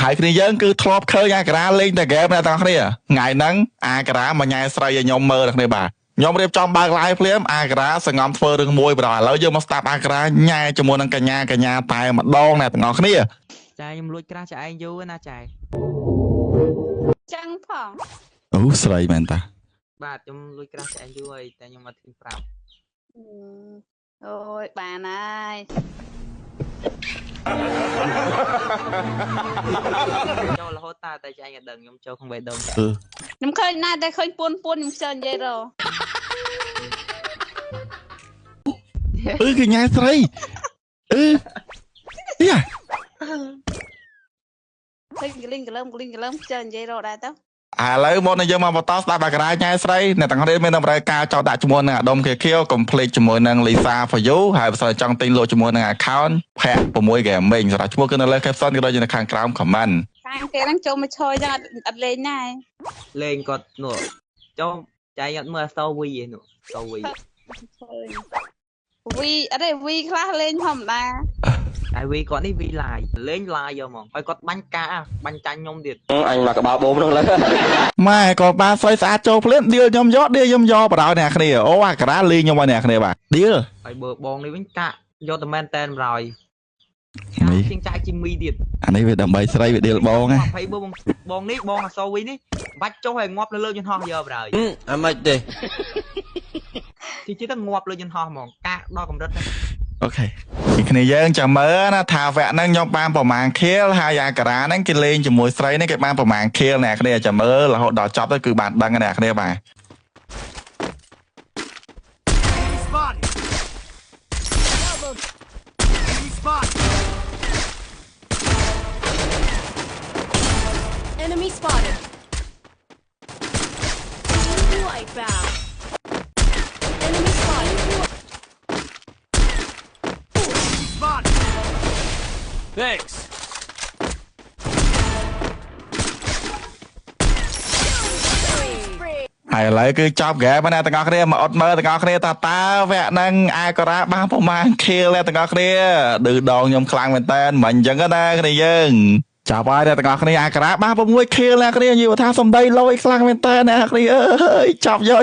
ហើយគ្នាយើងគឺធ្លាប់ឃើញអាការ៉ាលេងតែហ្គេមណាទាំងគ្នាថ្ងៃហ្នឹងអាការ៉ាមកញ៉ែស្រីឲ្យខ្ញុំមើលទាំងគ្នាបាទខ្ញុំរៀបចំបើក live ភ្លាមអាការ៉ាសង្ងំធ្វើរឿងមួយបាទឥឡូវយើងមកស្ដាប់អាការ៉ាញ៉ែជាមួយនឹងកញ្ញាតែម្ដងណាទាំងអស់គ្នាចាខ្ញុំលួចក្រាស់ចាឯងយូរណាចាចឹងផងអូស្រីមែនតាបាទខ្ញុំលួចក្រាស់ចាឯងយូរហើយតែខ្ញុំអត់ហ៊ានប្រាប់អូយបានហើយចូលរហូតតែចាឯងអត់ដឹងខ្ញុំចូលក្នុងបេះដូងខ្ញុំឃើញណាស់តែឃើញពួនខ្ញុំខ្ជិលនិយាយរកញ្ញាស្រីយ៉ាឃើញកលិញកលឹមខ្ជិលនិយាយរដែរទៅឥឡូវមកយើងមកបន្តស្ដាប់អាការ៉ាញ៉ែស្រីអ្នកទាំងគ្នាមានតម្រូវការចោលដាក់ជាមួយនឹងអាដុំខៀវកុំភ្លេចជាមួយនឹង Lisa for you ហើយបើសិនចង់ទិញលក់ជាមួយនឹង account ផាក់6 gaming សម្រាប់ឈ្មោះគឺនៅលើ caption ក៏ដូចជានៅខាងក្រោម comment ខាងគេហ្នឹងចូលមកឈរចឹងអត់លេងដែរលេងគាត់នោះចូលចៃអត់មើលអសវីឯនោះអសវីអត់ទេវីខ្លះលេងធម្មតាហើយវីគាត់នេះវីឡាយលេងឡាយយកហ្មងហើយគាត់បាញ់កាបាញ់ចាញ់ខ្ញុំទៀតអញមកក្បាលបូមហ្នឹងលើម៉ែក៏បានស្រីស្អាតចូលភ្លាមឌីលខ្ញុំយកបដ ாய் អ្នកគ្នាអូអាការ៉ាលេងខ្ញុំឲ្យអ្នកគ្នាបាទឌីលហើយបើបងនេះវិញកាក់យកតែមែនតែនបរយនេះជាងចាយជីមីទៀតអានេះវាដើម្បីស្រីវាឌីលបងហ៎20បងនេះបងអសវីនេះបាច់ចុះឲ្យងាប់នៅលើយន្តហោះយកបរយអាម៉េចទេទីទៅងាប់លើយន្តហោះហ្មងកាក់ដល់កម្រិតហ្នឹងអូខេពីគ្នាយើងចាំមើលណាថាវគ្គហ្នឹងខ្ញុំបានប្រមាណខៀលហើយអាការ៉ាហ្នឹងគេលេងជាមួយស្រីនេះគេបានប្រមាណខៀលអ្នកគ្នាចាំមើលរហូតដល់ចប់ទៅគឺបានដឹងអ្នកគ្នាបាទEnemy spotted. Wipeout. Enemy spotted. Thanks. ហើយឥឡូវគឺចប់ហ្គេមណាទាំងអស់គ្នាមកអត់មើលទាំងអស់គ្នាតើវគ្គហ្នឹងអាការ៉ាបានប្រមាណខៀលទាំងអស់គ្នាឌឺដងខ្ញុំខ្លាំងមែនតើមិនអញ្ចឹងណាគ្នាយើងចាប់ហើយទាំងអស់គ្នាអាការ៉ាបាន6ខៀលអ្នកគ្នានិយាយថាសំដីលយខ្លាំងមែនតើអ្នកគ្នាអើយចាប់យក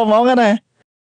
ហ្មងណា